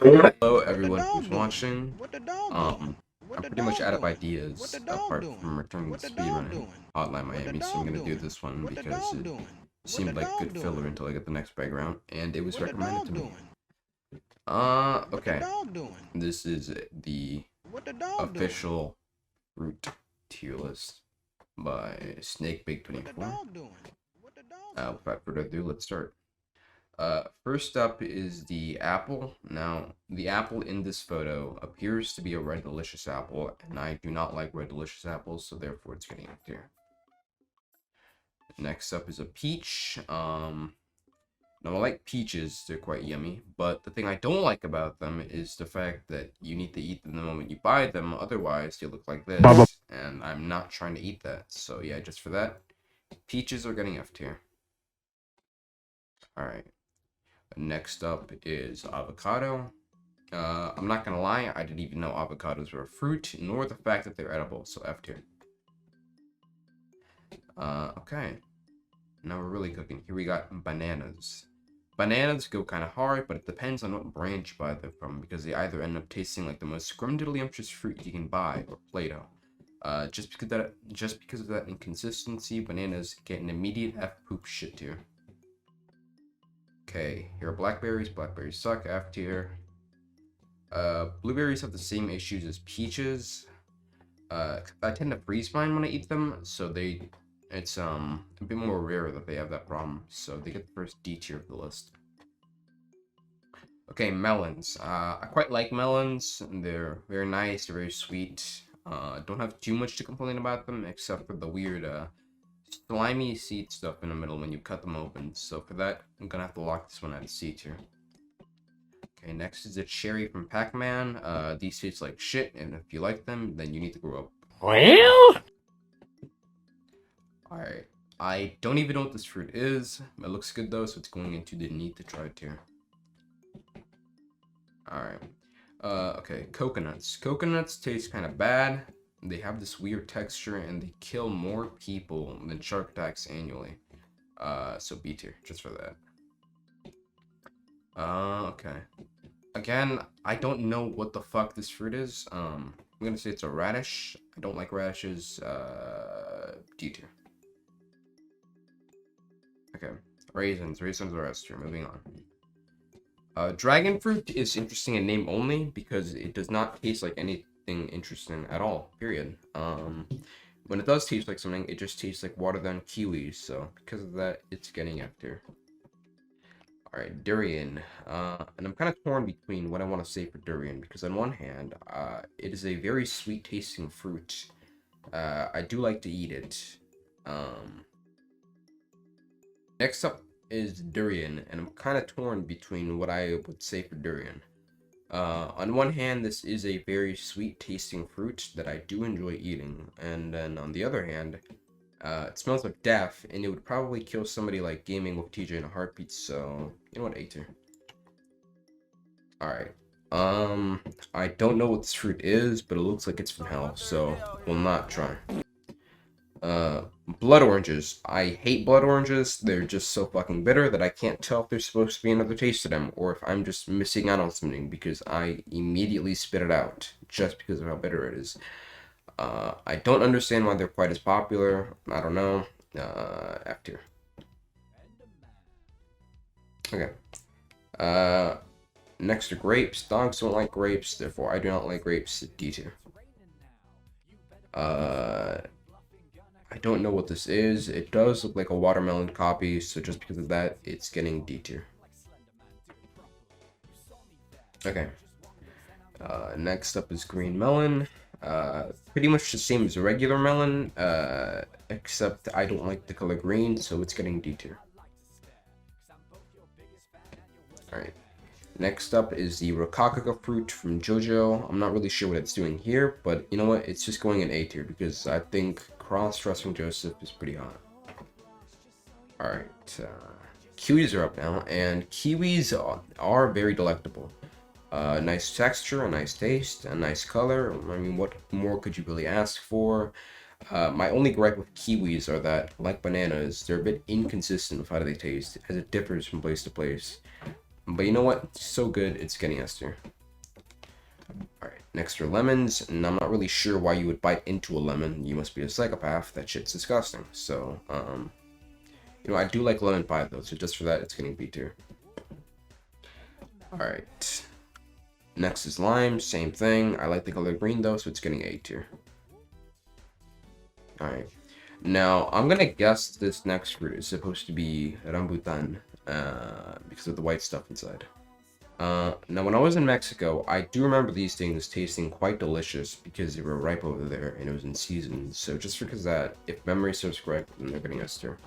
Hello everyone who's watching. I'm pretty much out of ideas apart from returning to speedrunning Hotline Miami, so I'm gonna do this one because it seemed like good filler until I get the next background, and it was recommended to me. Okay. This is the official root tier list by snakebake24's. Without further ado, let's start. First up is the apple. Now, the apple in this photo appears to be a red delicious apple, and I do not like red delicious apples, so therefore it's getting up there. Next up is a peach. Now I like peaches, they're quite yummy, but the thing I don't like about them is the fact that you need to eat them the moment you buy them, otherwise they look like this, and I'm not trying to eat that, so yeah, just for that, peaches are getting F tier. Alright. Next up is avocado. I'm not gonna lie, I didn't even know avocados were a fruit, nor the fact that they're edible, so F tier. Okay. Now we're really cooking. Here we got bananas. Bananas go kind of hard, but it depends on what branch you buy them from, because they either end up tasting like the most scrumdiddlyumptious fruit you can buy, or Play-Doh. Just because of that inconsistency, bananas get an immediate F poop shit tier. Okay, here are blackberries. Blackberries suck, F tier. Blueberries have the same issues as peaches. I tend to freeze mine when I eat them, so it's a bit more rare that they have that problem. So they get the first D tier of the list. Okay, melons. I quite like melons. They're very nice. They're very sweet. Don't have too much to complain about them, except for the weird slimy seed stuff in the middle when you cut them open. So for that, I'm gonna have to lock this one at a C tier. Okay, next is a cherry from Pac-Man. These taste like shit, and if you like them, then you need to grow up. Well? Alright, I don't even know what this fruit is. It looks good though, so it's going into the need to try tier. Alright. Okay, coconuts. Coconuts taste kind of bad. They have this weird texture, and they kill more people than shark attacks annually. So B tier, just for that. Okay. Again, I don't know what the fuck this fruit is. I'm gonna say it's a radish. I don't like radishes. D tier. Okay. Raisins. Raisins are S tier. Moving on. Dragon fruit is interesting in name only because it does not taste like anything interesting at all, period. When it does taste like something, it just tastes like watered down kiwis, so because of that, it's getting F tier. Alright, durian. And I'm kind of torn between what I want to say for durian, because on one hand, it is a very sweet tasting fruit. I do like to eat it. Next up is durian, and I'm kind of torn between what I would say for durian. On one hand, this is a very sweet tasting fruit that I do enjoy eating, and then on the other hand, it smells like death, and it would probably kill somebody like gaming with TJ in a heartbeat, so you know what, A tier. Alright. I don't know what this fruit is, but it looks like it's from hell, so we'll not try. Blood oranges. I hate blood oranges. They're just so fucking bitter that I can't tell if there's supposed to be another taste to them, or if I'm just missing out on something, because I immediately spit it out, just because of how bitter it is. I don't understand why they're quite as popular. I don't know. F tier. Okay. Next to grapes. Dogs don't like grapes, therefore I do not like grapes. D tier. I don't know what this is. It does look like a watermelon copy, so just because of that, it's getting D tier. Okay. Next up is green melon. Pretty much the same as a regular melon, except I don't like the color green, so it's getting D tier. Alright. Next up is the Rokakaka fruit from JoJo. I'm not really sure what it's doing here, but you know what? It's just going in A tier because I think cross-dressing Joseph is pretty hot. Alright. Kiwis are up now, and kiwis are very delectable. Nice texture, a nice taste, a nice color. I mean, what more could you really ask for? My only gripe with kiwis are that, like bananas, they're a bit inconsistent with how they taste, as it differs from place to place. But you know what? It's so good, it's getting S tier. Alright, next are lemons, and I'm not really sure why you would bite into a lemon. You must be a psychopath. That shit's disgusting. So, you know, I do like lemon pie though, so just for that, it's getting B tier. Alright. Next is lime, same thing. I like the color green though, so it's getting A tier. Alright. Now, I'm gonna guess this next fruit is supposed to be rambutan, because of the white stuff inside. Now when I was in Mexico, I do remember these things tasting quite delicious because they were ripe over there and it was in season. So just because of that, if memory serves correct, then they're getting S tier.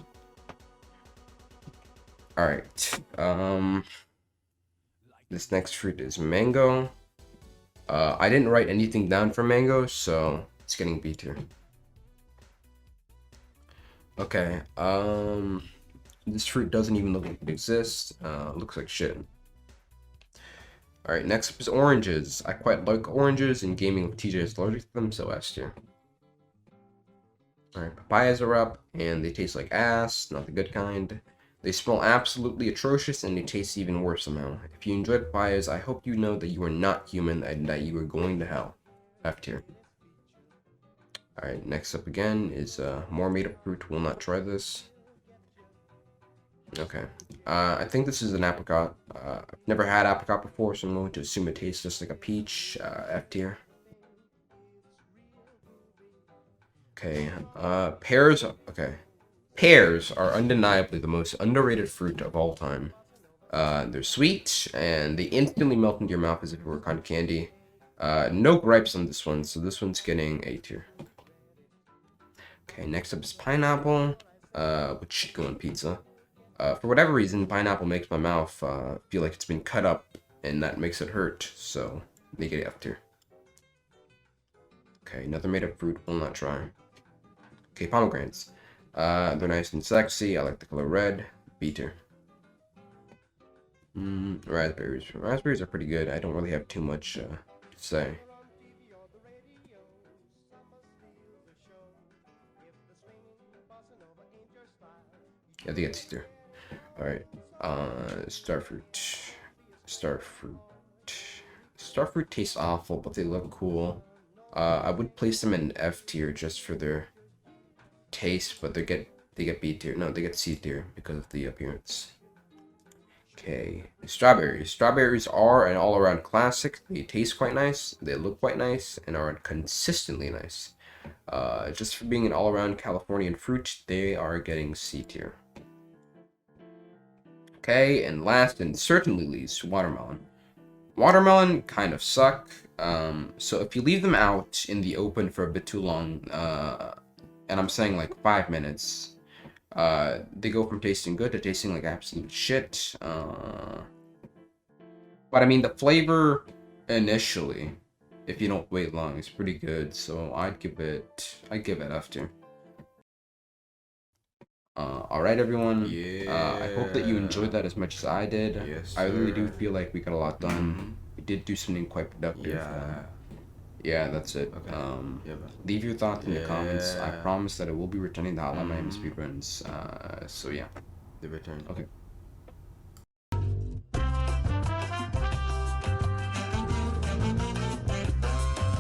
Alright, this next fruit is mango. I didn't write anything down for mango, so it's getting B tier. Okay, this fruit doesn't even look like it exists. Looks like shit. Alright, next up is oranges. I quite like oranges, and gaming with TJ is allergic to them, so S tier. Alright, papayas are up, and they taste like ass, not the good kind. They smell absolutely atrocious, and they taste even worse somehow. If you enjoy papayas, I hope you know that you are not human, and that you are going to hell. F tier. Alright, next up again is more made-up fruit. Will not try this. Okay. I think this is an apricot. I've never had apricot before, so I'm going to assume it tastes just like a peach. F tier. Okay. Pears. Okay. Pears are undeniably the most underrated fruit of all time. They're sweet, and they instantly melt into your mouth as if it were cotton candy. No gripes on this one, so this one's getting A tier. Okay, next up is pineapple, which should go on pizza. For whatever reason, pineapple makes my mouth feel like it's been cut up, and that makes it hurt, so they get F tier. Okay, another made-up fruit, will not try. Okay, pomegranates. They're nice and sexy. I like the color red. B tier. Raspberries. Raspberries are pretty good. I don't really have too much to say. I think it's C tier. Alright. Starfruit. Starfruit. Starfruit tastes awful, but they look cool. I would place them in F tier just for their taste, but they get B tier. No, they get C tier because of the appearance. Okay, strawberries. Strawberries are an all-around classic. They taste quite nice, they look quite nice, and are consistently nice. Just for being an all-around Californian fruit, they are getting C tier. Okay, and last and certainly least, watermelon. Watermelon kind of suck. So if you leave them out in the open for a bit too long, and I'm saying like 5 minutes, they go from tasting good to tasting like absolute shit. But I mean, the flavor initially, if you don't wait long, is pretty good. So I'd give it F tier. Alright everyone, Yeah. I hope that you enjoyed that as much as I did. Yes, I really sir. do feel like we got a lot done. We did do something quite productive. Yeah, that's it. Okay. Yeah, leave your thoughts in the comments. I Yeah. promise that I will be returning the Hotline Miami speedruns. So yeah. The return. Okay.